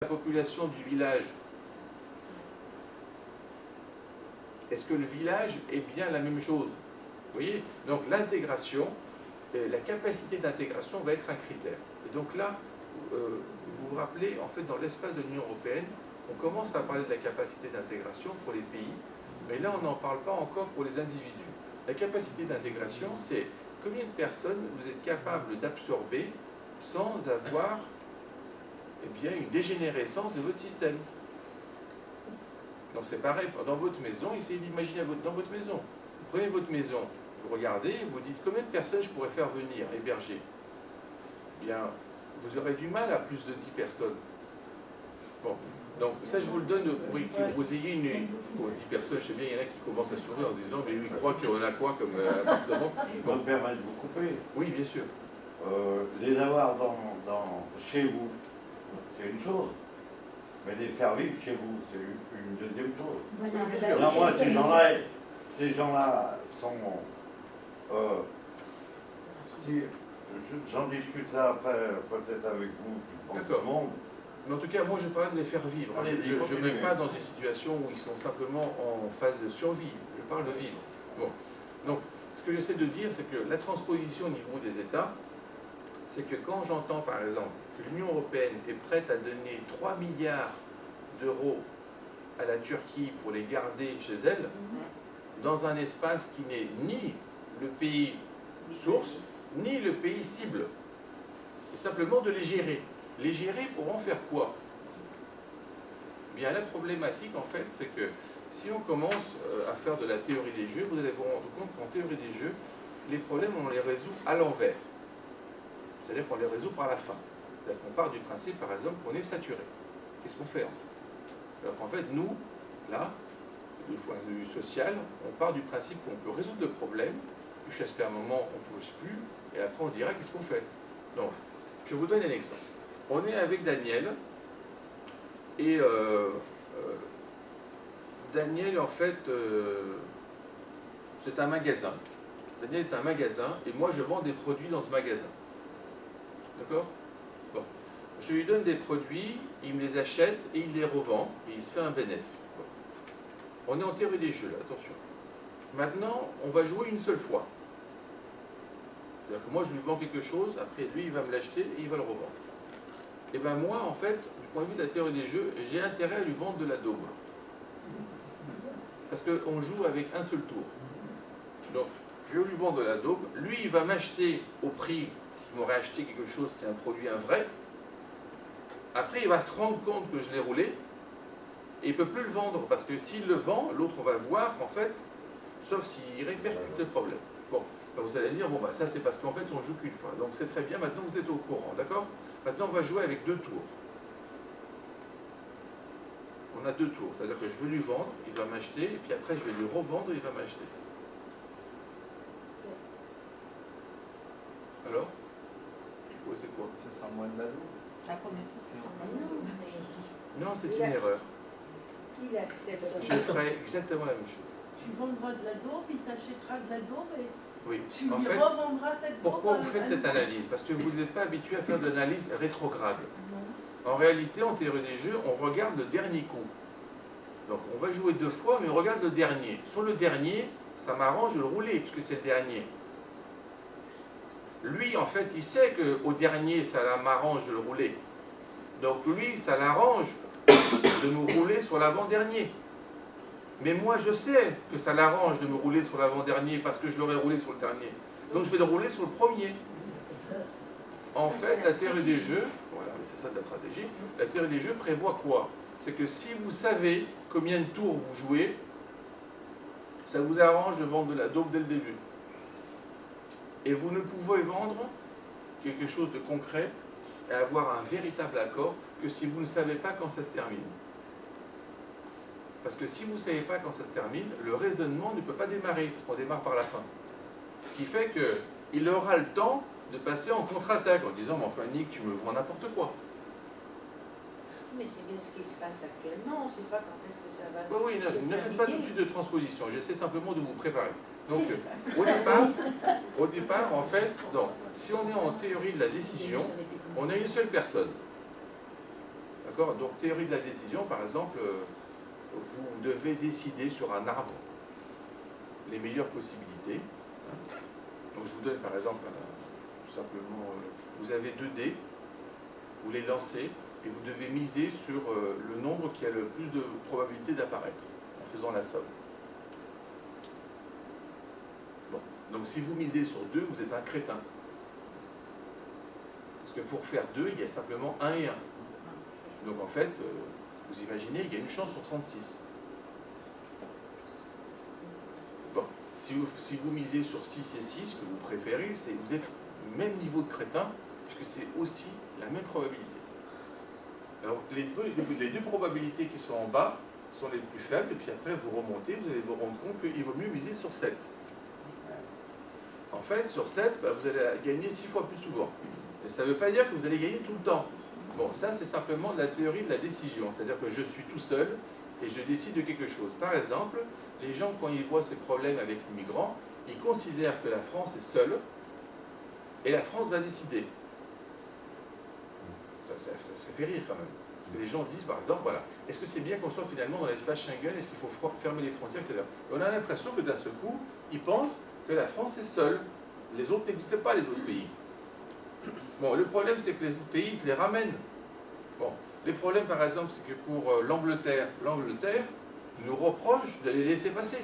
la population du village, est-ce que le village est bien la même chose? Vous voyez? Donc l'intégration, la capacité d'intégration va être un critère. Et donc là, vous vous rappelez, en fait, dans l'espace de l'Union européenne, on commence à parler de la capacité d'intégration pour les pays, mais là, on n'en parle pas encore pour les individus. La capacité d'intégration, c'est combien de personnes vous êtes capable d'absorber sans avoir bien, une dégénérescence de votre système. Donc c'est pareil, dans votre maison, essayez d'imaginer dans votre maison. Vous prenez votre maison, vous regardez, vous dites combien de personnes je pourrais faire venir, héberger. Bien, vous aurez du mal à plus de 10 personnes. Bon, donc ça je vous le donne pour que vous ayez une... Pour 10 personnes, je sais bien, il y en a qui commencent à sourire en se disant, mais lui il croit qu'il y en a quoi comme appartement. Je me permets de vous couper. Oui, bien sûr. Les avoir chez vous, c'est une chose. Mais les faire vivre chez vous, c'est une deuxième chose. Voilà. Non, moi, ces gens-là sont... J'en discuterai après, peut-être avec vous, tout le monde. Mais en tout cas, moi, je parle de les faire vivre. Je ne mets pas dans une situation où ils sont simplement en phase de survie. Je parle de vivre. Bon. Donc, ce que j'essaie de dire, c'est que la transposition au niveau des États, c'est que quand j'entends, par exemple, que l'Union européenne est prête à donner 3 milliards d'euros à la Turquie pour les garder chez elle, dans un espace qui n'est ni le pays source, ni le pays cible, et simplement de les gérer. Les gérer pour en faire quoi? Bien, la problématique, en fait, c'est que si on commence à faire de la théorie des jeux, vous allez vous rendre compte qu'en théorie des jeux, les problèmes, on les résout à l'envers. C'est-à-dire qu'on les résout par la fin. C'est-à-dire qu'on part du principe, par exemple, qu'on est saturé. Qu'est-ce qu'on fait ensuite? Alors qu'en fait, nous, là, du point de vue social, on part du principe qu'on peut résoudre le problème, jusqu'à ce qu'à un moment, on ne pose plus, et après, on dira qu'est-ce qu'on fait. Donc, je vous donne un exemple. On est avec Daniel, et Daniel, en fait, c'est un magasin. Daniel est un magasin, et moi, je vends des produits dans ce magasin. D'accord? Bon. Je lui donne des produits, il me les achète, et il les revend, et il se fait un bénéfice. Bon. On est en théorie des jeux, là, attention. Maintenant, on va jouer une seule fois. C'est-à-dire que moi, je lui vends quelque chose, après, lui, il va me l'acheter, et il va le revendre. Et bien moi, en fait, du point de vue de la théorie des jeux, j'ai intérêt à lui vendre de la daube. Parce qu'on joue avec un seul tour. Donc, je vais lui vendre de la daube. Lui, il va m'acheter au prix qu'il m'aurait acheté quelque chose qui est un produit, un vrai. Après, il va se rendre compte que je l'ai roulé. Et il ne peut plus le vendre. Parce que s'il le vend, l'autre va voir qu'en fait, sauf s'il répercute le problème. Bon, ben vous allez dire, bon, bah, ça c'est parce qu'en fait, on joue qu'une fois. Donc c'est très bien, maintenant vous êtes au courant, d'accord? Maintenant, on va jouer avec 2 tours. On a 2 tours, c'est-à-dire que je vais lui vendre, il va m'acheter, et puis après, je vais lui revendre, il va m'acheter. Alors? C'est quoi? Ça sera moins de la loupe. La première fois, c'est ça. Non, c'est une erreur. Il accepte. Je ferai exactement la même chose. Tu vendras de la daube, il t'achètera de la daube et Oui. tu En lui fait, revendras cette daube. pourquoi vous faites cette analyse? Parce que vous n'êtes pas habitué à faire de l'analyse rétrograde. En réalité, en théorie des jeux, on regarde le dernier coup. Donc on va jouer 2 fois, mais on regarde le dernier. Sur le dernier, ça m'arrange de le rouler, puisque c'est le dernier. Lui, en fait, il sait qu'au dernier, ça m'arrange de le rouler. Donc lui, ça l'arrange de me rouler sur l'avant-dernier. Mais moi, je sais que ça l'arrange de me rouler sur l'avant-dernier parce que je l'aurais roulé sur le dernier. Donc je vais le rouler sur le premier. En fait, la théorie des jeux, voilà, c'est ça de la stratégie, la théorie des jeux prévoit quoi? C'est que si vous savez combien de tours vous jouez, ça vous arrange de vendre de la daube dès le début. Et vous ne pouvez vendre quelque chose de concret et avoir un véritable accord que si vous ne savez pas quand ça se termine. Parce que si vous ne savez pas quand ça se termine, le raisonnement ne peut pas démarrer, parce qu'on démarre par la fin. Ce qui fait qu'il aura le temps de passer en contre-attaque en disant « Mais enfin Nick, tu me vends n'importe quoi ». Mais c'est bien ce qui se passe actuellement, on ne sait pas quand est-ce que ça va Oui, se ne faites pas tout de terminer. suite de transposition, j'essaie simplement de vous préparer. Donc, au départ, en fait, donc, si on est en théorie de la décision, on a une seule personne. D'accord? Donc, théorie de la décision, par exemple, vous devez décider sur un arbre les meilleures possibilités. Hein. Donc, je vous donne par exemple, tout simplement, vous avez 2 dés, vous les lancez et vous devez miser sur le nombre qui a le plus de probabilité d'apparaître en faisant la somme. Bon. Donc, si vous misez sur 2, vous êtes un crétin. Parce que pour faire 2, il y a simplement 1 et 1. Donc en fait, vous imaginez, il y a une chance sur 36. Bon, si vous misez sur 6 et 6, que vous préférez, vous êtes au même niveau de crétin, puisque c'est aussi la même probabilité. Alors les deux probabilités qui sont en bas sont les plus faibles, et puis après vous remontez, vous allez vous rendre compte qu'il vaut mieux miser sur 7. En fait, sur 7, vous allez gagner 6 fois plus souvent. Mais ça ne veut pas dire que vous allez gagner tout le temps. Bon, ça c'est simplement la théorie de la décision, c'est-à-dire que je suis tout seul et je décide de quelque chose. Par exemple, les gens, quand ils voient ces problèmes avec les migrants, ils considèrent que la France est seule et la France va décider. Ça fait rire quand même. Parce que les gens disent, par exemple, voilà, est-ce que c'est bien qu'on soit finalement dans l'espace Schengen, est-ce qu'il faut fermer les frontières, etc. Et on a l'impression que d'un seul coup, ils pensent que la France est seule. Les autres n'existent pas, les autres pays. Bon, le problème, c'est que les autres pays, ils te les ramènent. Bon, les problèmes, par exemple, c'est que pour l'Angleterre nous reproche de les laisser passer.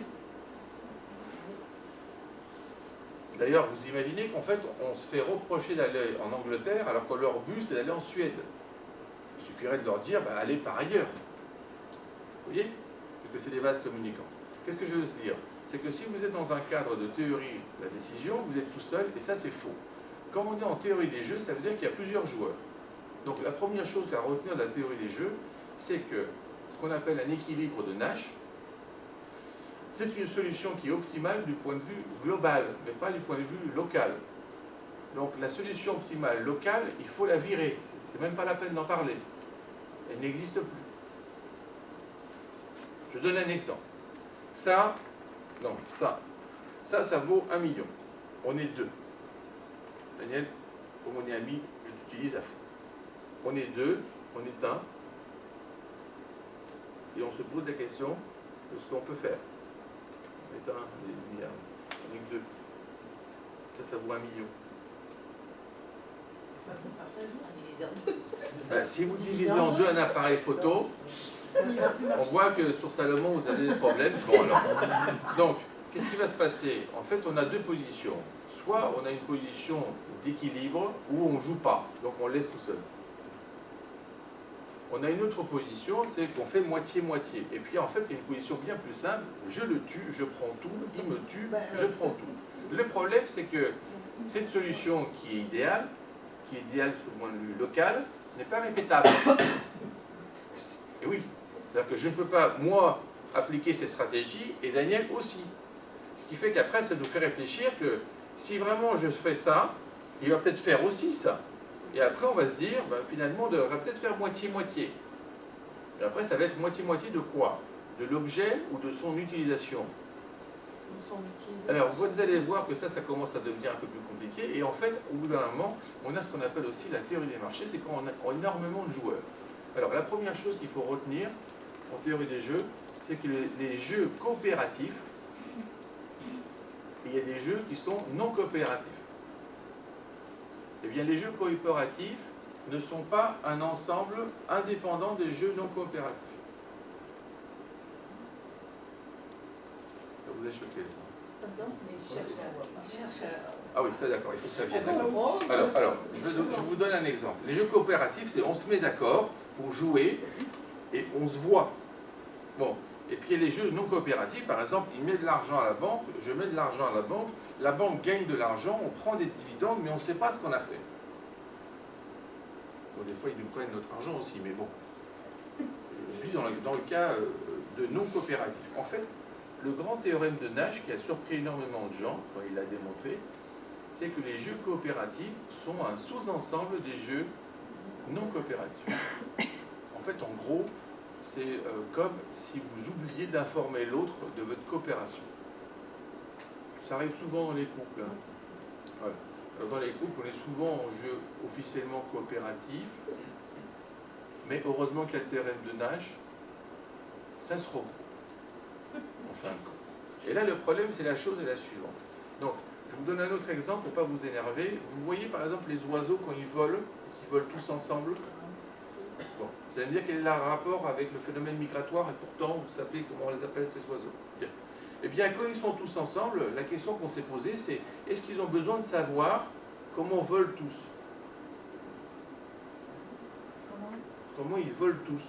D'ailleurs, vous imaginez qu'en fait, on se fait reprocher d'aller en Angleterre alors que leur but, c'est d'aller en Suède. Il suffirait de leur dire, allez par ailleurs. Vous voyez? Parce que c'est des vases communicants. Qu'est-ce que je veux dire? C'est que si vous êtes dans un cadre de théorie de la décision, vous êtes tout seul, et ça, c'est faux. Quand on est en théorie des jeux, ça veut dire qu'il y a plusieurs joueurs. Donc la première chose à retenir de la théorie des jeux, c'est que ce qu'on appelle un équilibre de Nash, c'est une solution qui est optimale du point de vue global, mais pas du point de vue local. Donc la solution optimale locale, il faut la virer. C'est même pas la peine d'en parler. Elle n'existe plus. Je donne un exemple. Ça vaut 1 million. On est 2. Daniel, comme on est amis, je t'utilise à fond. On est 2, on est 1, et on se pose la question de ce qu'on peut faire. On est 1, on est milliard, on est que 2. Ça vaut 1 million. Si vous divisez en 2 un appareil photo, on voit que sur Salomon, vous avez des problèmes. Bon, alors. Donc, qu'est-ce qui va se passer? En fait, on a 2 positions. Soit on a une position d'équilibre où on ne joue pas, donc on laisse tout seul. On a une autre position, c'est qu'on fait moitié-moitié. Et puis en fait, il y a une position bien plus simple, je le tue, je prends tout, il me tue, je prends tout. Le problème, c'est que cette solution qui est idéale sous le point de vue local, n'est pas répétable. Et oui, c'est-à-dire que je ne peux pas, moi, appliquer ces stratégies, et Daniel aussi. Ce qui fait qu'après, ça nous fait réfléchir que si vraiment je fais ça, il va peut-être faire aussi ça. Et après, on va se dire, finalement, on devrait peut-être faire moitié-moitié. Et après, ça va être moitié-moitié de quoi? De l'objet ou de son utilisation? Alors, vous allez voir que ça commence à devenir un peu plus compliqué. Et en fait, au bout d'un moment, on a ce qu'on appelle aussi la théorie des marchés, c'est qu'on a énormément de joueurs. Alors, la première chose qu'il faut retenir en théorie des jeux, c'est que les jeux coopératifs, il y a des jeux qui sont non coopératifs. Eh bien, les jeux coopératifs ne sont pas un ensemble indépendant des jeux non coopératifs. Ça vous a choqué, ça? Ah oui, ça d'accord, il faut que ça vienne. Alors, je vous donne un exemple. Les jeux coopératifs, c'est on se met d'accord pour jouer et on se voit. Bon, et puis il y a les jeux non coopératifs, par exemple, il met de l'argent à la banque, je mets de l'argent à la banque gagne de l'argent, on prend des dividendes, mais on ne sait pas ce qu'on a fait. Bon, des fois, ils nous prennent notre argent aussi, mais bon. Je suis dans le cas de non coopératif. En fait, le grand théorème de Nash, qui a surpris énormément de gens quand il l'a démontré, c'est que les jeux coopératifs sont un sous-ensemble des jeux non coopératifs. En fait, en gros, c'est comme si vous oubliez d'informer l'autre de votre coopération. Ça arrive souvent dans les couples. Hein. Voilà. Dans les couples, on est souvent en jeu officiellement coopératif. Mais heureusement qu'il y a le terrain de nage, ça se roule. Enfin, et là, le problème, c'est la chose est la suivante. Donc, je vous donne un autre exemple pour ne pas vous énerver. Vous voyez par exemple les oiseaux quand ils volent, qui volent tous ensemble. Bon, vous allez me dire quel est le rapport avec le phénomène migratoire et pourtant, vous savez comment on les appelle ces oiseaux. Bien. Eh bien, quand ils sont tous ensemble, la question qu'on s'est posée, c'est est-ce qu'ils ont besoin de savoir comment volent tous? Comment ils volent tous?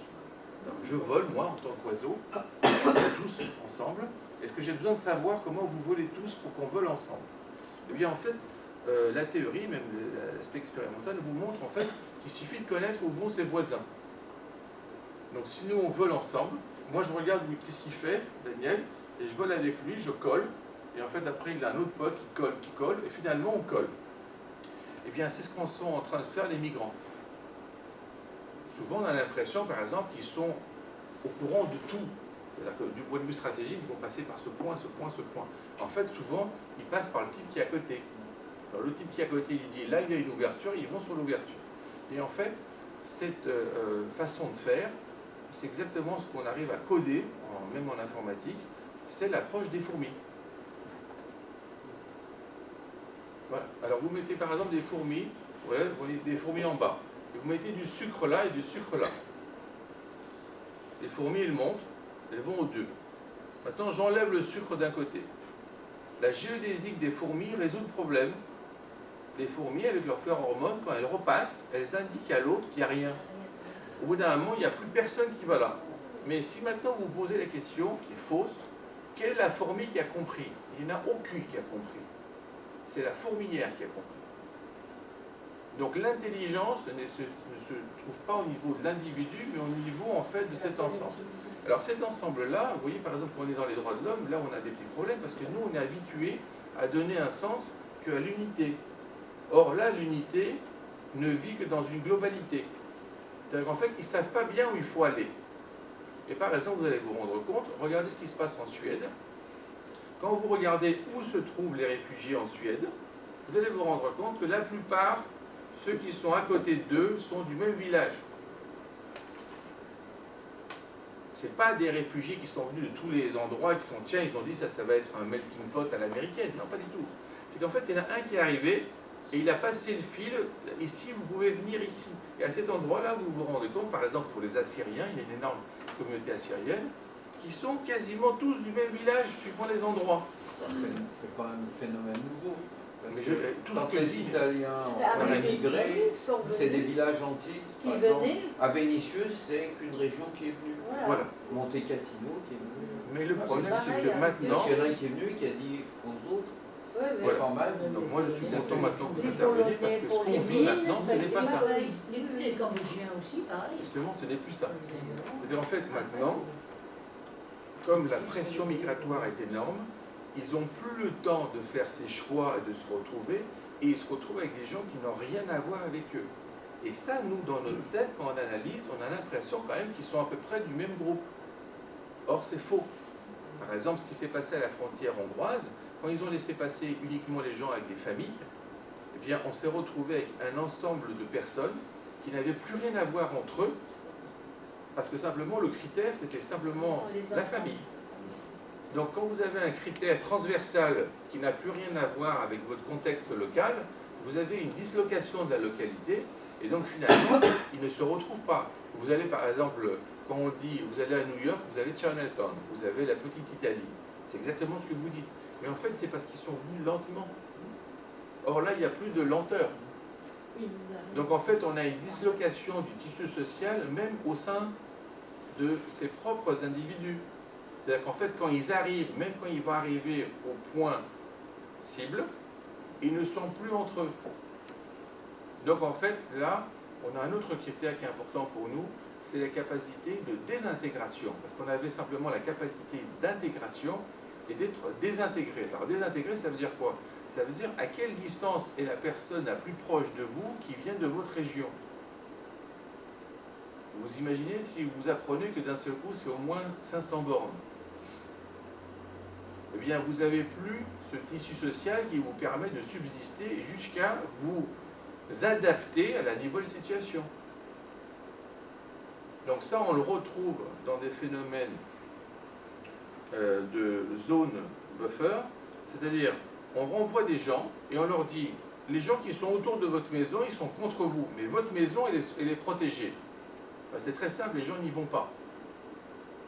Alors, je vole, moi, en tant qu'oiseau, tous ensemble. Est-ce que j'ai besoin de savoir comment vous volez tous pour qu'on vole ensemble? Eh bien, en fait, la théorie, même l'aspect expérimental, vous montre en fait qu'il suffit de connaître où vont ses voisins. Donc, si nous, on vole ensemble, moi, je regarde qu'est-ce qu'il fait, Daniel, et je vole avec lui, je colle, et en fait, après, il a un autre pote qui colle, et finalement, on colle. Eh bien, c'est ce qu'en sont en train de faire les migrants. Souvent, on a l'impression, par exemple, qu'ils sont au courant de tout. C'est-à-dire que du point de vue stratégique, ils vont passer par ce point, ce point, ce point. En fait, souvent, ils passent par le type qui est à côté. Alors, le type qui est à côté, il dit, là, il y a une ouverture, ils vont sur l'ouverture. Et en fait, cette façon de faire, c'est exactement ce qu'on arrive à coder, même en informatique, c'est l'approche des fourmis. Voilà. Alors, vous mettez par exemple des fourmis, voilà, vous voyez des fourmis en bas. Et vous mettez du sucre là et du sucre là. Les fourmis, elles montent, elles vont aux deux. Maintenant, j'enlève le sucre d'un côté. La géodésique des fourmis résout le problème. Les fourmis, avec leurs phéromones, quand elles repassent, elles indiquent à l'autre qu'il n'y a rien. Au bout d'un moment, il n'y a plus personne qui va là. Mais si maintenant vous posez la question, qui est fausse, quelle est la fourmi qui a compris? Il n'y en a aucune qui a compris. C'est la fourmilière qui a compris. Donc l'intelligence ne se trouve pas au niveau de l'individu, mais au niveau en fait de cet ensemble. Alors cet ensemble-là, vous voyez par exemple quand on est dans les droits de l'homme, là on a des petits problèmes parce que nous on est habitués à donner un sens qu'à l'unité. Or là l'unité ne vit que dans une globalité. C'est-à-dire qu'en fait ils ne savent pas bien où il faut aller. Et par exemple vous allez vous rendre compte, regardez ce qui se passe en Suède. Quand vous regardez où se trouvent les réfugiés en Suède, vous allez vous rendre compte que la plupart ceux qui sont à côté d'eux sont du même village. Ce n'est pas des réfugiés qui sont venus de tous les endroits, qui sont, tiens, ils ont dit ça va être un melting pot à l'américaine. Non, pas du tout. C'est qu'en fait, il y en a un qui est arrivé et il a passé le fil. Ici, vous pouvez venir ici. Et à cet endroit-là, vous vous rendez compte, par exemple, pour les Assyriens, il y a une énorme communauté assyrienne, qui sont quasiment tous du même village, suivant les endroits. C'est pas un phénomène nouveau. Parce Mais que tout quand ce que les Italiens ont immigré, c'est des villages antiques. Qui venaient. À Vénitieux, c'est qu'une région qui est venue. Voilà. Monte Cassino qui est venu. Mais le problème, c'est pareil, que hein. maintenant... Il y en a un qui est venu et qui a dit aux autres, c'est Voilà. pas mal. Donc moi, je suis content maintenant que vous Les interveniez parce que ce Polonais, qu'on pour vit les maintenant, mines, ce n'est pas ça. Les Cambodgiens aussi, pareil. Justement, ce n'est plus ça. C'est-à-dire, en fait, maintenant, comme la pression migratoire est énorme, ils n'ont plus le temps de faire ces choix et de se retrouver, et ils se retrouvent avec des gens qui n'ont rien à voir avec eux. Et ça, nous, dans notre tête, quand on analyse, on a l'impression quand même qu'ils sont à peu près du même groupe. Or, c'est faux. Par exemple, ce qui s'est passé à la frontière hongroise, quand ils ont laissé passer uniquement les gens avec des familles, eh bien, on s'est retrouvé avec un ensemble de personnes qui n'avaient plus rien à voir entre eux, parce que simplement, le critère, c'était simplement la famille. Donc, quand vous avez un critère transversal qui n'a plus rien à voir avec votre contexte local, vous avez une dislocation de la localité, et donc finalement, ils ne se retrouvent pas. Vous allez par exemple, quand on dit, vous allez à New York, vous avez Chinatown, vous avez la petite Italie. C'est exactement ce que vous dites. Mais en fait, c'est parce qu'ils sont venus lentement. Or là, il n'y a plus de lenteur. Donc en fait, on a une dislocation du tissu social, même au sein de ses propres individus. C'est-à-dire qu'en fait, quand ils arrivent, même quand ils vont arriver au point cible, ils ne sont plus entre eux. Donc en fait, là, on a un autre critère qui est important pour nous, c'est la capacité de désintégration. Parce qu'on avait simplement la capacité d'intégration et d'être désintégré. Alors désintégré, ça veut dire quoi? Ça veut dire à quelle distance est la personne la plus proche de vous qui vient de votre région. Vous imaginez si vous apprenez que d'un seul coup, c'est au moins 500 bornes. Eh bien, vous n'avez plus ce tissu social qui vous permet de subsister jusqu'à vous adapter à la nouvelle situation. Donc ça, on le retrouve dans des phénomènes de zone buffer, c'est-à-dire on renvoie des gens et on leur dit, les gens qui sont autour de votre maison, ils sont contre vous, mais votre maison, elle est protégée. Ben, c'est très simple, les gens n'y vont pas.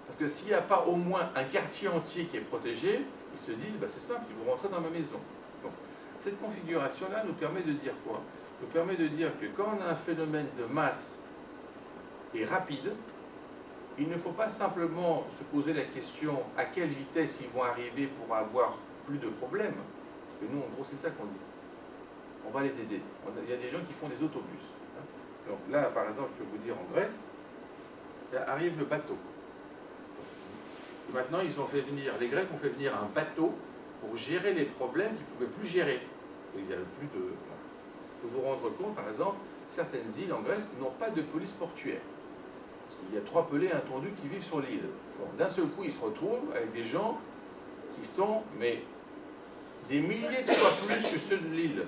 Parce que s'il n'y a pas au moins un quartier entier qui est protégé, ils se disent, ben, c'est simple, ils vont rentrer dans ma maison. Donc, cette configuration-là nous permet de dire quoi? Nous permet de dire que quand on a un phénomène de masse et rapide, il ne faut pas simplement se poser la question à quelle vitesse ils vont arriver pour avoir plus de problèmes. Parce que nous, en gros, c'est ça qu'on dit. On va les aider. Il y a des gens qui font des autobus. Donc là, par exemple, je peux vous dire en Grèce, là arrive le bateau. Maintenant, les Grecs ont fait venir un bateau pour gérer les problèmes qu'ils ne pouvaient plus gérer. Il n'y avait plus de... Vous vous rendre compte, par exemple, certaines îles en Grèce n'ont pas de police portuaire. Il y a 3 pelés intendus qui vivent sur l'île. Bon, d'un seul coup, ils se retrouvent avec des gens qui sont, mais, des milliers de fois plus que ceux de l'île.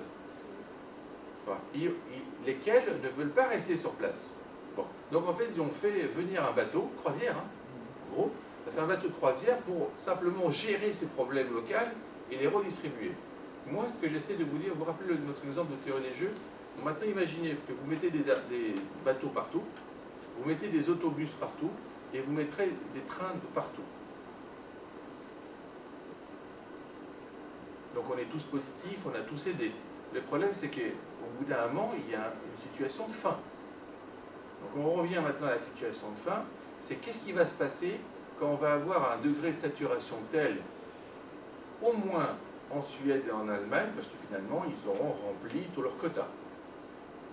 Enfin, lesquels ne veulent pas rester sur place. Bon. Donc en fait, ils ont fait venir un bateau, croisière, hein, en gros, ça fait un bateau de croisière pour simplement gérer ces problèmes locaux et les redistribuer. Moi, ce que j'essaie de vous dire, vous vous rappelez notre exemple de théorie des jeux. Maintenant, imaginez que vous mettez des bateaux partout, vous mettez des autobus partout, et vous mettrez des trains de partout. Donc on est tous positifs, on a tous aidé. Le problème, c'est qu'au bout d'un moment, il y a une situation de faim. Donc on revient maintenant à la situation de faim, c'est qu'est-ce qui va se passer quand on va avoir un degré de saturation tel, au moins en Suède et en Allemagne, parce que finalement, ils auront rempli tous leurs quotas.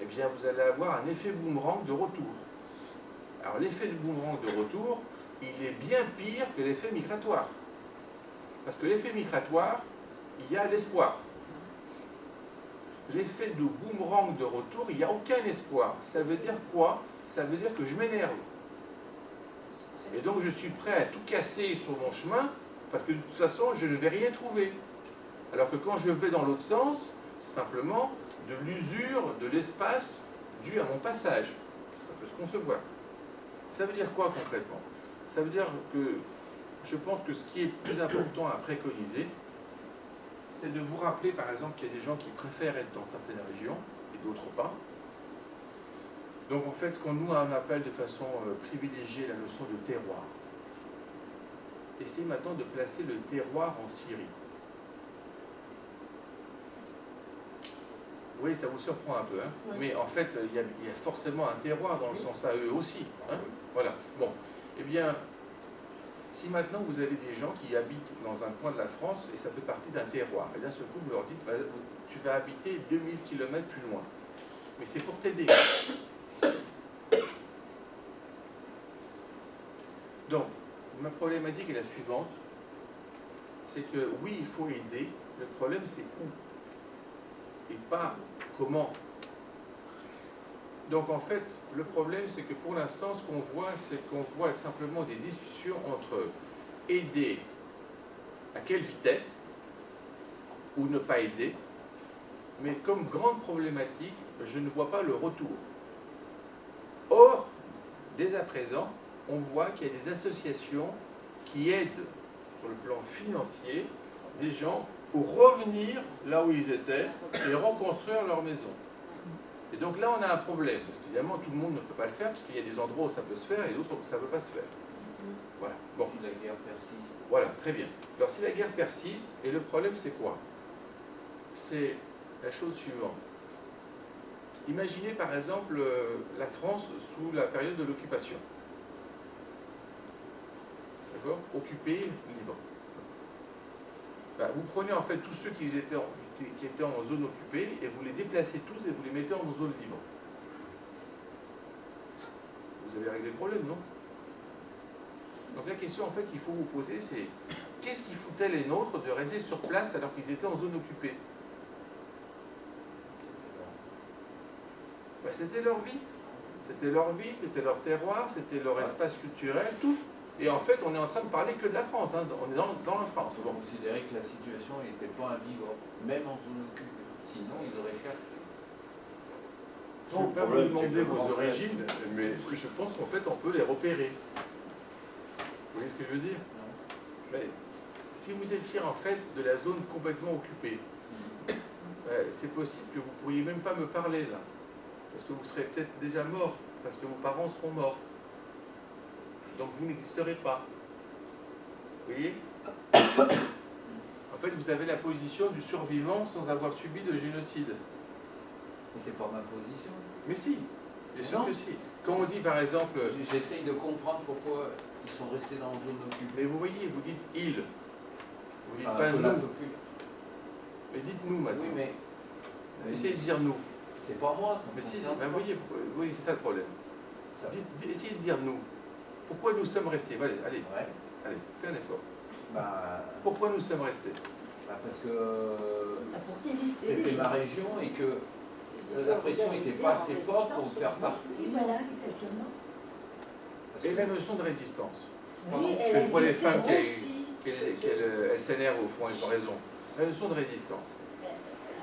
Eh bien, vous allez avoir un effet boomerang de retour. Alors l'effet du boomerang de retour, il est bien pire que l'effet migratoire. Parce que l'effet migratoire, il y a l'espoir. L'effet de boomerang de retour, il n'y a aucun espoir. Ça veut dire quoi? Ça veut dire que je m'énerve. Et donc je suis prêt à tout casser sur mon chemin, parce que de toute façon, je ne vais rien trouver. Alors que quand je vais dans l'autre sens, c'est simplement de l'usure de l'espace dû à mon passage. Ça peut se concevoir. Ça veut dire quoi concrètement? Ça veut dire que je pense que ce qui est plus important à préconiser, c'est de vous rappeler par exemple qu'il y a des gens qui préfèrent être dans certaines régions et d'autres pas. Donc en fait, ce qu'on nous appelle de façon privilégiée la notion de terroir. Essayez maintenant de placer le terroir en Syrie. Oui, ça vous surprend un peu, hein? Oui. Mais en fait, il y a forcément un terroir dans le sens à eux aussi. Hein? Voilà. Bon, eh bien, si maintenant vous avez des gens qui habitent dans un coin de la France et ça fait partie d'un terroir, et d'un seul coup vous leur dites, tu vas habiter 2000 km plus loin. Mais c'est pour t'aider. Donc, ma problématique est la suivante, c'est que oui, il faut aider, le problème c'est où et pas comment. Donc en fait, le problème c'est que pour l'instant, ce qu'on voit, c'est qu'on voit simplement des discussions entre aider à quelle vitesse ou ne pas aider, mais comme grande problématique, je ne vois pas le retour. Or, dès à présent, on voit qu'il y a des associations qui aident sur le plan financier des gens pour revenir là où ils étaient et reconstruire leur maison. Et donc là, on a un problème, parce qu'évidemment, tout le monde ne peut pas le faire, parce qu'il y a des endroits où ça peut se faire et d'autres où ça ne peut pas se faire. Voilà. Bon. Si la guerre persiste. Voilà, très bien. Alors si la guerre persiste, et le problème c'est quoi? C'est la chose suivante. Imaginez par exemple la France sous la période de l'occupation. D'accord? Occupée, libre. Ben, vous prenez en fait tous ceux qui étaient en zone occupée et vous les déplacez tous et vous les mettez en zone libre. Vous avez réglé le problème, non? Donc la question en fait qu'il faut vous poser, c'est qu'est-ce qui foutait les nôtres de rester sur place alors qu'ils étaient en zone occupée? Ben, c'était leur vie. C'était leur vie, c'était leur terroir, c'était leur espace culturel, tout. Et en fait, on est en train de parler que de la France, hein. On est dans la France. On considérait que la situation n'était pas à vivre, même en zone occupée. Sinon, ils auraient cherché. Je ne vais pas vous demander vos origines, mais je pense qu'en fait, on peut les repérer. Vous voyez ce que je veux dire? Mais si vous étiez en fait de la zone complètement occupée, c'est possible que vous ne pourriez même pas me parler là. Parce que vous serez peut-être déjà mort, parce que vos parents seront morts. Donc vous n'existerez pas. Vous voyez? En fait, vous avez la position du survivant sans avoir subi de génocide. Mais c'est pas ma position. Mais si, bien sûr Non. que si. Quand on dit par exemple... J'essaye de comprendre pourquoi ils sont restés dans une zone occupée. Mais vous voyez, vous dites « il ». Vous dites Enfin, pas un peu « la nous popule. ». Mais dites-nous maintenant. Oui, mais Essayez de dire « nous c'est pas moi, ça me ». Mais si, concerne ben pas. voyez, oui, c'est ça le problème. Ça- Essayez de dire « nous ». Pourquoi nous sommes restés? Allez, Ouais. allez, fais un effort. Bah, Pourquoi nous sommes restés? parce que Pour résister. c'était ma région et que la pression n'était pas assez forte pour me faire partie. Oui, voilà, exactement. Parce Et que- la notion de résistance. Oui, Parce elle que je vois les existait femmes aussi. qu'elles s'énervent au fond, elles ont raison. La notion de résistance.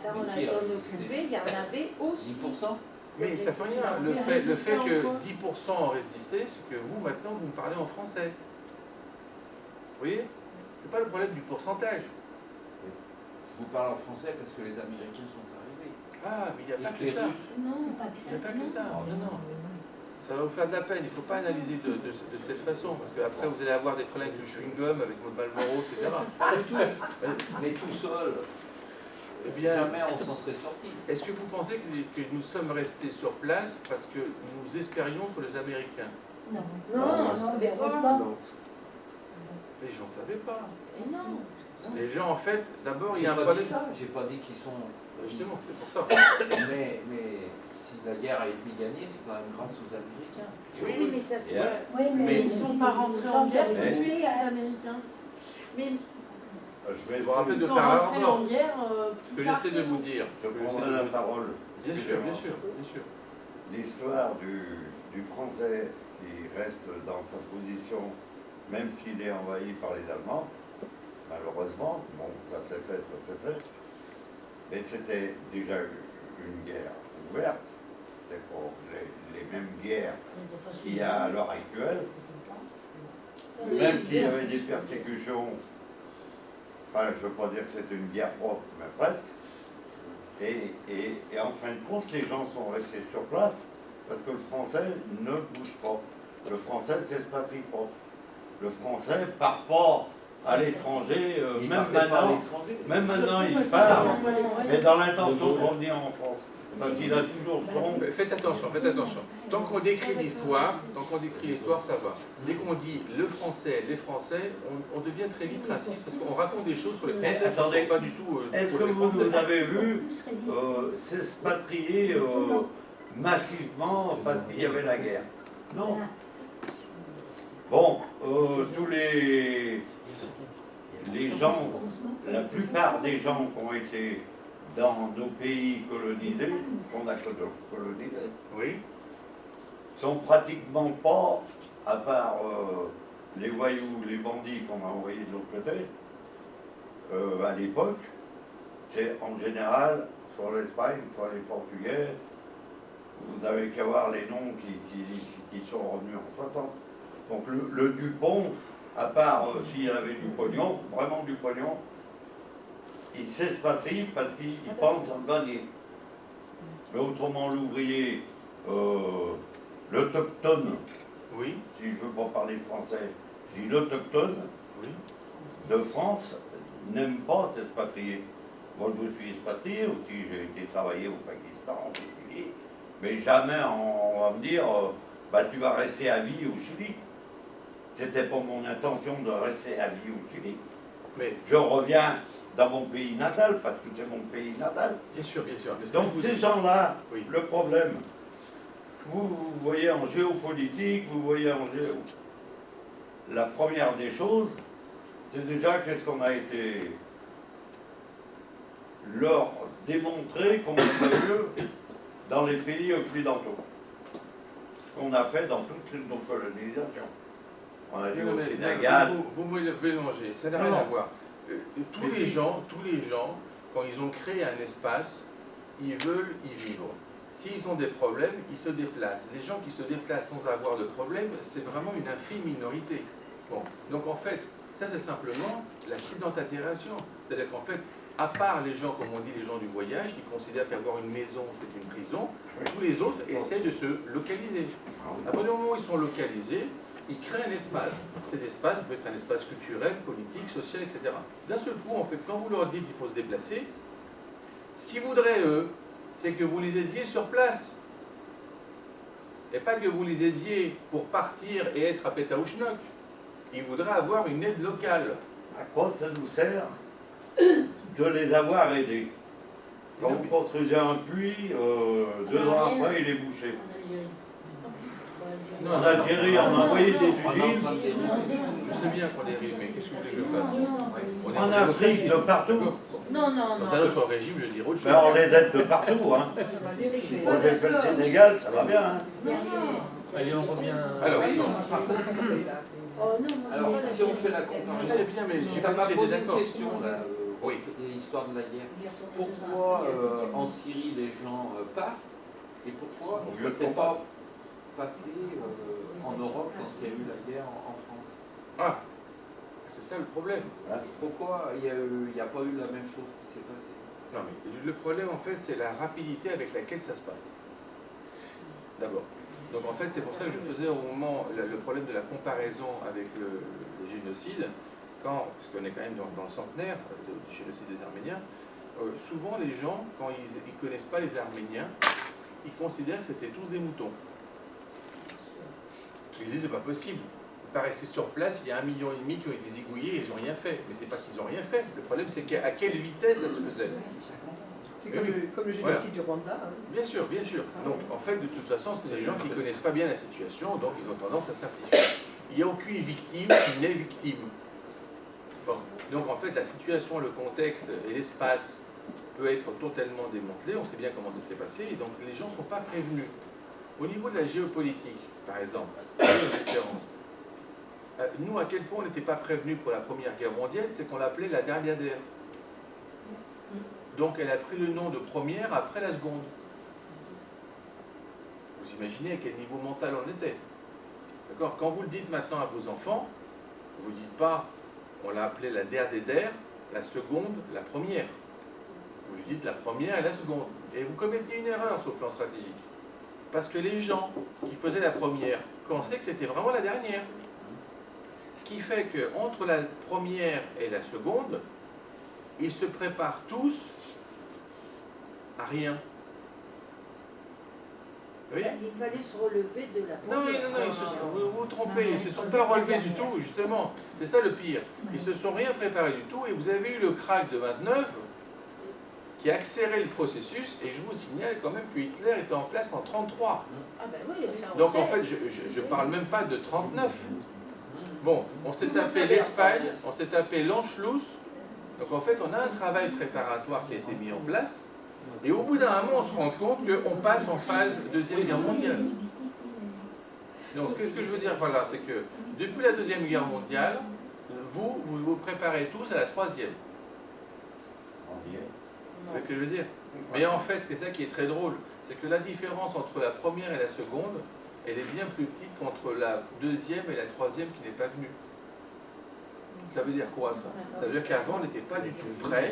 Dans la Mais qui a zone résisté? occupée, il y en avait aussi. 10%. Mais ça fait rien. ça. Le Mais fait résister que en quoi 10% ont résisté, c'est que vous, maintenant, vous me parlez en français. Vous voyez? C'est pas le problème du pourcentage. Je vous parle en français parce que les Américains sont arrivés. Ah, mais il n'y a Et pas que que les ça. Russes. Non, pas que ça. Il n'y a pas que ça. Non, Non, non. Ça va vous faire de la peine. Il ne faut pas analyser de cette façon. Parce qu'après, vous allez avoir des problèmes avec le chewing-gum, avec votre Malboro, etc. Pas du tout. Mais tout seul, Eh bien, jamais on s'en serait sorti. est-ce que vous pensez que nous sommes restés sur place parce que nous espérions sur les Américains? Non. Non, non, mais heureusement. Les gens ne savaient pas. Et non. Les gens, en fait, d'abord, il y J'ai a un pas problème. dit ça, j'ai pas dit qu'ils sont. Justement, c'est pour ça. Mais si la guerre a été gagnée, c'est quand même grâce aux Américains. Oui, mais ça Yeah. Oui, Mais Ils ne sont pas rentrés en guerre, Mais- ils tués les Américains. Mais Je vais Je vous rappelle Ils de sont faire rentrés rapport. en guerre Ce que j'essaie de vous dire. Je prendrai la parole. Bien sûr, bien sûr, bien sûr. L'histoire du Français qui reste dans sa position, même s'il est envahi par les Allemands, malheureusement, bon, ça s'est fait, mais c'était déjà une guerre ouverte, c'est pour les mêmes guerres qu'il y a à l'heure actuelle, même qu'il y avait des persécutions, enfin je ne veux pas dire que c'est une guerre propre, mais presque, et en fin de compte, les gens sont restés sur place parce que le français ne bouge pas. Le français ne s'expatrie pas. Le français part pas à l'étranger, Ils même partaient pas à maintenant. l'étranger. Même maintenant, Surtout il parce part, qu'ils ont pas les moyens. mais dans l'intention de revenir en France. Parce qu'il a toujours son... Faites attention, faites attention. Tant qu'on décrit l'histoire, ça va. Dès qu'on dit le français, les Français, on devient très vite raciste parce qu'on raconte des choses sur les Français qui ne attendez, sont pas du tout Est-ce pour que les vous Français. nous avez vu s'expatrier massivement parce qu'il y avait la guerre? Non. Bon, tous les gens, la plupart des gens qui ont été dans nos pays colonisés, qu'on a colonisés, Oui, sont pratiquement pas, à part les voyous, les bandits qu'on a envoyés de l'autre côté, à l'époque, c'est en général sur l'Espagne, sur les Portugais, vous n'avez qu'à voir les noms qui sont revenus en 60. Donc le Dupont, à part s'il avait du pognon, vraiment du pognon, il s'expatrie parce qu'il pense en gagner. Mais autrement, l'ouvrier, l'autochtone, oui, si je ne veux pas parler français, je dis l'autochtone oui. de France n'aime pas s'expatrier. Moi, je me suis expatrié aussi, j'ai été travailler au Pakistan, au Chili, mais jamais on va me dire, bah, tu vas rester à vie au Chili. C'était pas mon intention de rester à vie au Chili. Mais Je reviens dans mon pays natal, parce que c'est mon pays natal. bien sûr, bien sûr. Mais ce que Donc je vous ces dis- gens-là, Oui. le problème, vous voyez en géopolitique, vous voyez en géo... La première des choses, c'est déjà qu'est-ce qu'on a été leur démontrer qu'on fait mieux dans les pays occidentaux. Ce qu'on a fait dans toutes nos colonisations. On a dit Non, au mais, Sénégal, vous me mélangez, ça n'a rien Non. à voir. Tous Mais les si. gens, quand ils ont créé un espace, ils veulent y vivre. s'ils ont des problèmes, ils se déplacent. Les gens qui se déplacent sans avoir de problème, c'est vraiment une infime minorité. Bon, donc en fait, ça c'est simplement la sédentarisation. C'est-à-dire qu'en fait, à part les gens, comme on dit, les gens du voyage, qui considèrent qu'avoir une maison, c'est une prison, tous les autres essaient de se localiser. À partir du moment où ils sont localisés, ils créent un espace. Cet espace peut être un espace culturel, politique, social, etc. D'un seul coup, en fait, quand vous leur dites qu'il faut se déplacer, ce qu'ils voudraient, eux, c'est que vous les aidiez sur place. Et pas que vous les aidiez pour partir et être à Pétaouchnok. Ils voudraient avoir une aide locale. À quoi ça nous sert de les avoir aidés? Quand vous construisez un puits, 2 ans après, il est bouché. En Algérie. En Algérie, on a envoyé des usines. Je sais bien qu'on est riche, mais qu'est-ce que vous voulez que je fasse? En Afrique, de partout. Non, non, Dans un autre régime, je dirais autre chose. Mais on les aide de partout. Hein. Moi, j'ai fait le Sénégal, ça va bien. Hein. Allez, on revient. Alors, Oh non, moi, Alors, je si on fait la comparaison, je sais bien, mais j'ai ça m'a pas des posé une désaccords. question, là, Oui. l'histoire de la guerre. Pourquoi en Syrie les gens partent et pourquoi ça ne s'est pas passé en Europe quand il y a eu la guerre en France? Ah, c'est ça le problème. Pourquoi il n'y a pas eu la même chose qui s'est passée? Non, mais le problème, en fait, c'est la rapidité avec laquelle ça se passe. D'abord. Donc, en fait, c'est pour ça que je faisais au moment le problème de la comparaison avec le génocide, parce qu'on est quand même dans le centenaire du génocide des Arméniens. Souvent, les gens, quand ils ne connaissent pas les Arméniens, ils considèrent que c'était tous des moutons. Parce qu'ils disent, c'est pas possible. Ils paraissaient sur place, il y a 1,5 million qui ont été zigouillés et ils n'ont rien fait. Mais c'est pas qu'ils n'ont rien fait. Le problème, c'est à quelle vitesse ça se faisait. C'est comme le génocide du Rwanda. Hein. Bien sûr, bien sûr. Donc, en fait, de toute façon, c'est des gens qui ne connaissent pas bien la situation, donc ils ont tendance à simplifier. Il n'y a aucune victime qui n'est victime. Bon. Donc, en fait, la situation, le contexte et l'espace peut être totalement démantelé. On sait bien comment ça s'est passé, et donc les gens ne sont pas prévenus. Au niveau de la géopolitique, par exemple, il y a une différence. Nous, à quel point on n'était pas prévenus pour la Première Guerre mondiale, c'est qu'on l'appelait la dernière guerre. Donc elle a pris le nom de première après la seconde. Vous imaginez à quel niveau mental on était. D'accord? Quand vous le dites maintenant à vos enfants, vous ne dites pas, on l'a appelé la der des der, la seconde, la première. Vous lui dites la première et la seconde. Et vous commettez une erreur sur le plan stratégique. Parce que les gens qui faisaient la première pensaient que c'était vraiment la dernière. Ce qui fait qu'entre la première et la seconde, ils se préparent tous à rien. Oui. Il fallait se relever de la première. Non, vous vous trompez, ils ne se sont pas relevés du tout, justement. C'est ça le pire. Ils ne se sont rien préparés du tout, et vous avez eu le krach de 29 qui a accéléré le processus, et je vous signale quand même que Hitler était en place en 33. Ah ben oui, ça on Donc sait. en fait, je ne parle même pas de 39. Bon, on s'est tapé l'Espagne, on s'est tapé l'Anschluss. Donc en fait, on a un travail préparatoire qui a été mis en place. Et au bout d'un moment, on se rend compte qu'on passe en phase Deuxième Guerre mondiale. Donc ce que je veux dire par là, c'est que depuis la Deuxième Guerre mondiale, vous vous préparez tous à la troisième. Vous voyez ce que je veux dire? Mais en fait, c'est ça qui est très drôle, c'est que la différence entre la première et la seconde, elle est bien plus petite qu'entre la deuxième et la troisième qui n'est pas venue. Ça veut dire quoi ça? Ça veut dire qu'avant, on n'était pas du tout prêt,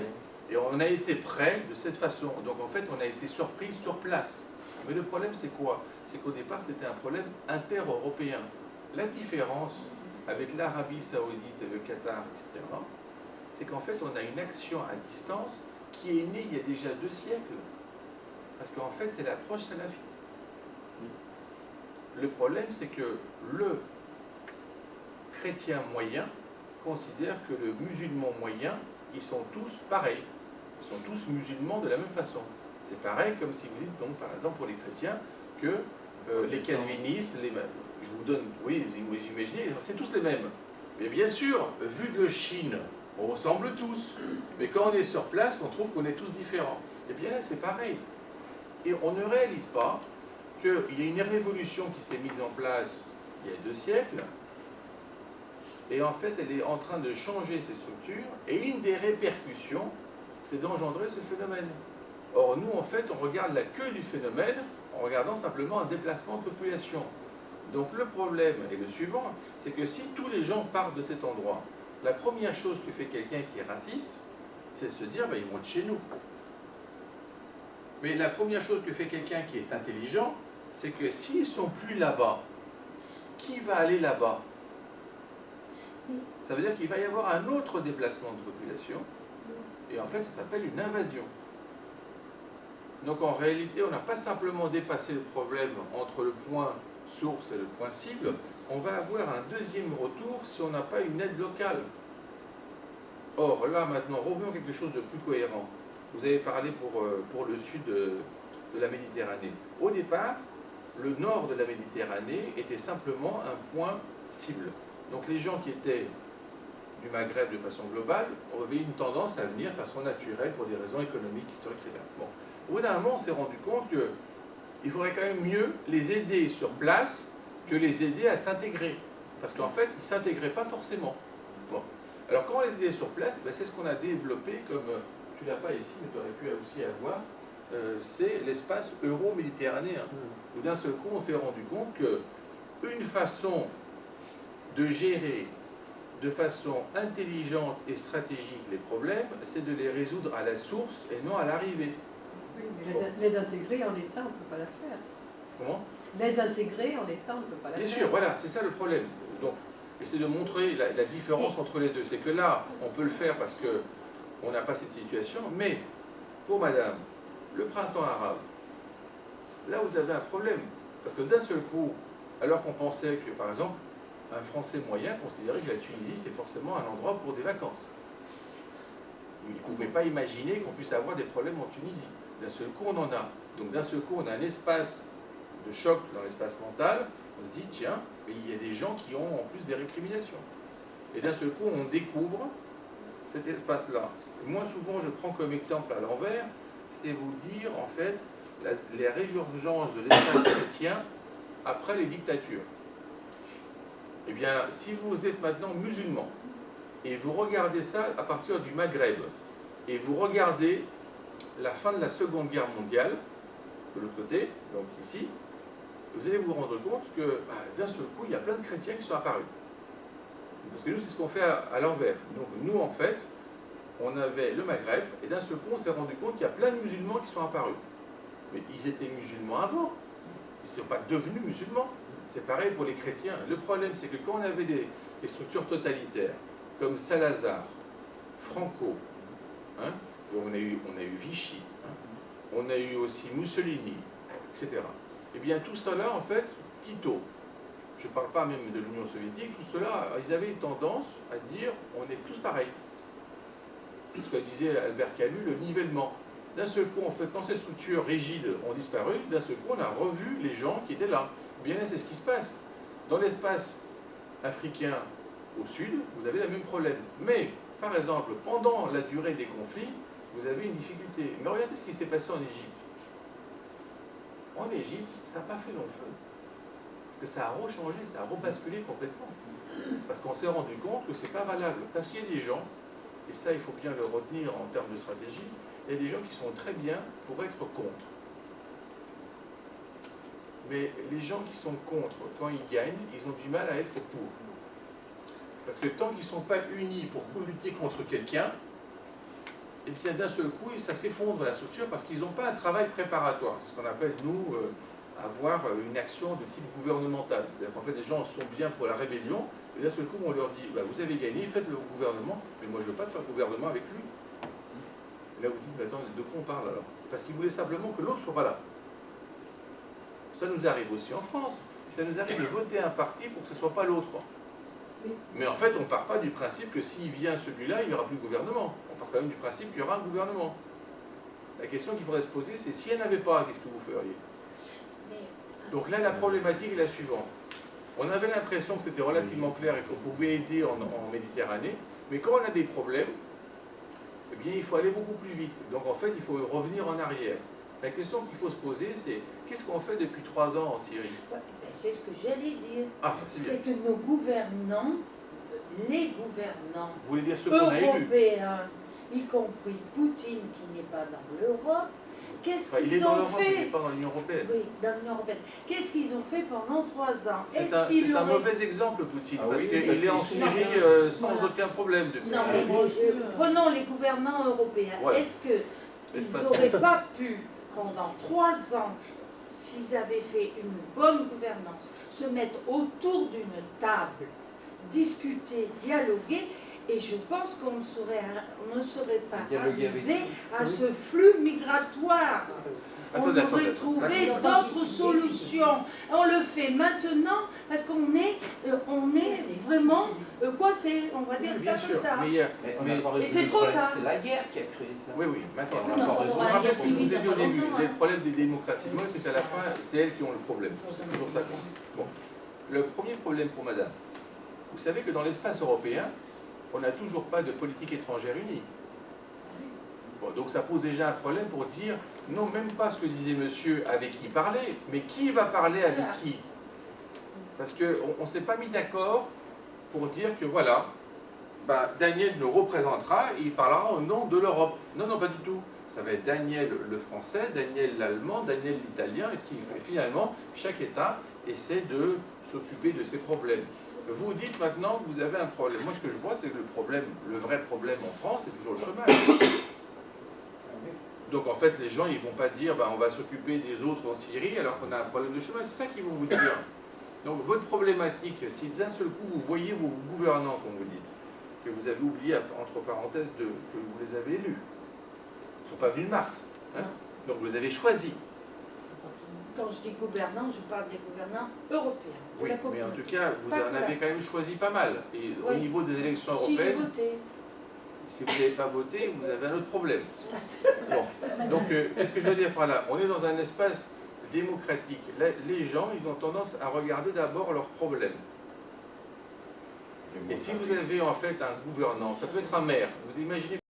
et on a été prêt de cette façon. Donc en fait, on a été surpris sur place. Mais le problème, c'est quoi? C'est qu'au départ, c'était un problème inter-européen. La différence avec l'Arabie Saoudite et le Qatar, etc., c'est qu'en fait, on a une action à distance qui est née il y a déjà 2 siècles. Parce qu'en fait, c'est l'approche salafiste. Le problème, c'est que le chrétien moyen considère que le musulman moyen, ils sont tous pareils. Ils sont tous musulmans de la même façon. C'est pareil comme si vous dites, donc, par exemple, pour les chrétiens, que les calvinistes, je vous donne, oui, vous imaginez, c'est tous les mêmes. Mais bien sûr, vu de Chine, on ressemble tous. Mais quand on est sur place, on trouve qu'on est tous différents. Et bien là, c'est pareil. Et on ne réalise pas qu'il y a une révolution qui s'est mise en place il y a 2 siècles, et en fait, elle est en train de changer ses structures, et une des répercussions, c'est d'engendrer ce phénomène. Or, nous, en fait, on regarde la queue du phénomène en regardant simplement un déplacement de population. Donc, le problème est le suivant, c'est que si tous les gens partent de cet endroit, la première chose que fait quelqu'un qui est raciste, c'est de se dire, ben, ils vont être chez nous. Mais la première chose que fait quelqu'un qui est intelligent, c'est que s'ils ne sont plus là-bas, qui va aller là-bas? Ça veut dire qu'il va y avoir un autre déplacement de population, et en fait, ça s'appelle une invasion. Donc en réalité, on n'a pas simplement dépassé le problème entre le point source et le point cible, on va avoir un deuxième retour si on n'a pas une aide locale. Or, là maintenant, revenons à quelque chose de plus cohérent. Vous avez parlé pour le sud de la Méditerranée. Au départ, le nord de la Méditerranée était simplement un point cible. Donc les gens qui étaient du Maghreb de façon globale avaient une tendance à venir de façon naturelle pour des raisons économiques, historiques, etc. Bon. Au bout d'un moment, on s'est rendu compte qu'il faudrait quand même mieux les aider sur place que les aider à s'intégrer. Parce qu'en fait, ils ne s'intégraient pas forcément. Bon. Alors, comment les aider sur place? Ben, c'est ce qu'on a développé comme, tu ne l'as pas ici, mais tu aurais pu aussi avoir, c'est l'espace euro-méditerranéen. Où d'un seul coup, on s'est rendu compte qu'une façon de gérer de façon intelligente et stratégique les problèmes, c'est de les résoudre à la source et non à l'arrivée. Oui, mais l'aide intégrée en État, on ne peut pas la faire. Comment? L'aide intégrée en État, on ne peut pas la faire. Bien sûr, voilà, c'est ça le problème. Donc, j'essaie de montrer la différence entre les deux. C'est que là, on peut le faire parce qu'on n'a pas cette situation, mais pour madame, le printemps arabe, là vous avez un problème. Parce que d'un seul coup, alors qu'on pensait que, par exemple, un Français moyen considérait que la Tunisie, c'est forcément un endroit pour des vacances. Il ne pouvait pas imaginer qu'on puisse avoir des problèmes en Tunisie. D'un seul coup, on en a. Donc d'un seul coup, on a un espace de choc dans l'espace mental. On se dit, tiens, mais il y a des gens qui ont en plus des récriminations. Et d'un seul coup, on découvre cet espace-là. Moi, souvent, je prends comme exemple à l'envers, c'est vous dire, en fait, les résurgences de l'espace chrétien après les dictatures. Eh bien, si vous êtes maintenant musulman, et vous regardez ça à partir du Maghreb, et vous regardez la fin de la Seconde Guerre mondiale, de l'autre côté, donc ici, vous allez vous rendre compte que d'un seul coup, il y a plein de chrétiens qui sont apparus. Parce que nous, c'est ce qu'on fait à l'envers. Donc nous, en fait, on avait le Maghreb, et d'un seul coup, on s'est rendu compte qu'il y a plein de musulmans qui sont apparus. Mais ils étaient musulmans avant. Ils ne sont pas devenus musulmans. C'est pareil pour les chrétiens. Le problème, c'est que quand on avait des structures totalitaires, comme Salazar, Franco, hein, on a eu Vichy, hein, on a eu aussi Mussolini, etc. Et bien tout cela, en fait, Tito, je ne parle pas même de l'Union soviétique, tout cela, ils avaient tendance à dire on est tous pareils. C'est ce que disait Albert Camus, le nivellement. D'un seul coup, en fait, quand ces structures rigides ont disparu, d'un seul coup, on a revu les gens qui étaient là. Bien là, c'est ce qui se passe. Dans l'espace africain au sud, vous avez le même problème. Mais, par exemple, pendant la durée des conflits, vous avez une difficulté. Mais regardez ce qui s'est passé en Égypte. En Égypte, ça n'a pas fait long feu. Parce que ça a rechangé, ça a rebasculé complètement. Parce qu'on s'est rendu compte que ce n'est pas valable. Parce qu'il y a des gens, et ça il faut bien le retenir en termes de stratégie, il y a des gens qui sont très bien pour être contre. Mais les gens qui sont contre, quand ils gagnent, ils ont du mal à être pour. Parce que tant qu'ils ne sont pas unis pour lutter contre quelqu'un, et bien d'un seul coup, ça s'effondre la structure parce qu'ils n'ont pas un travail préparatoire. C'est ce qu'on appelle, nous, avoir une action de type gouvernemental. C'est-à-dire qu'en fait, les gens sont bien pour la rébellion, et d'un seul coup, on leur dit, vous avez gagné, faites le gouvernement, mais moi je ne veux pas faire le gouvernement avec lui. Et là, vous dites, mais attends, de quoi on parle alors? Parce qu'ils voulaient simplement que l'autre ne soit pas là. Ça nous arrive aussi en France. Ça nous arrive de voter un parti pour que ce ne soit pas l'autre. Oui. Mais en fait, on ne part pas du principe que s'il vient celui-là, il n'y aura plus de gouvernement. On part quand même du principe qu'il y aura un gouvernement. La question qu'il faudrait se poser, c'est s'il n'y en avait pas, qu'est-ce que vous feriez? Donc là, la problématique est la suivante. On avait l'impression que c'était relativement clair et qu'on pouvait aider en Méditerranée, mais quand on a des problèmes, eh bien, il faut aller beaucoup plus vite. Donc en fait, il faut revenir en arrière. La question qu'il faut se poser, c'est qu'est-ce qu'on fait depuis 3 ans en Syrie? C'est ce que j'allais dire. Ah, c'est C'est que nos gouvernants, les gouvernants Vous voulez dire ceux qu'on a élus? européens, y compris Poutine qui n'est pas dans l'Europe, Qu'est-ce Enfin, il est qu'ils dans ont l'Europe, il n'est fait? pas dans l'Union européenne. Oui, dans l'Union européenne. Qu'est-ce qu'ils ont fait pendant 3 ans? C'est Est-il un aurait- mauvais exemple, Poutine, Ah parce oui, qu'il parce est en qu'il Syrie Voilà. sans aucun problème depuis. Non, mais prenons les gouvernants européens. Voilà. Est-ce qu'ils Espace n'auraient mondial. pas pu, pendant 3 ans, s'ils avaient fait une bonne gouvernance, se mettre autour d'une table, discuter, dialoguer, et je pense qu'on ne serait pas Dialoguer avec arrivé qui? à ce flux migratoire. On Attendez, aurait attendez, trouvé attendez. d'autres solutions. On le fait maintenant parce qu'on est vraiment coincé, on va dire Oui, ça bien comme sûr, ça. mais il y a- Mais on mais- n'a pas Et résolu c'est le trop problème. tard. C'est la guerre qui a créé ça. Oui, oui, maintenant. On n'a pas résolu Je vous le rappelle problème. ce que je vous ai dit au début, longtemps, les hein. problèmes des démocraties, moi, c'est qu'à la fin, c'est elles qui ont le problème. C'est toujours ça. Bon. Le premier problème pour madame, vous savez que dans l'espace européen, on n'a toujours pas de politique étrangère unie. Bon, donc ça pose déjà un problème pour dire, non, même pas ce que disait monsieur avec qui parler, mais qui va parler avec qui. Parce qu'on ne s'est pas mis d'accord pour dire que voilà, ben, Daniel nous représentera et il parlera au nom de l'Europe. Non, non, pas du tout. Ça va être Daniel le français, Daniel l'allemand, Daniel l'italien, et ce qui fait finalement, chaque État essaie de s'occuper de ses problèmes. Vous dites maintenant que vous avez un problème. Moi, ce que je vois, c'est que le vrai problème en France, c'est toujours le chômage. Donc en fait, les gens, ils ne vont pas dire on va s'occuper des autres en Syrie alors qu'on a un problème de chômage. C'est ça qu'ils vont vous dire. Donc votre problématique, si d'un seul coup vous voyez vos gouvernants, comme vous dites, que vous avez oublié, entre parenthèses, que vous les avez élus, ils ne sont pas venus de Mars. Hein, donc vous les avez choisis. Quand je dis gouvernants, je parle des gouvernants européens. de Oui, la mais en communauté. tout cas, vous Pas en que avez là. quand même choisi pas mal. Et au Oui. niveau des élections Si j'ai européennes, voté. si vous n'avez pas voté, vous avez un autre problème. Bon. Donc, qu'est-ce que je veux dire par là? On est dans un espace démocratique. Là, les gens, ils ont tendance à regarder d'abord leurs problèmes. Et si vous avez en fait un gouvernant, ça peut être un maire, vous imaginez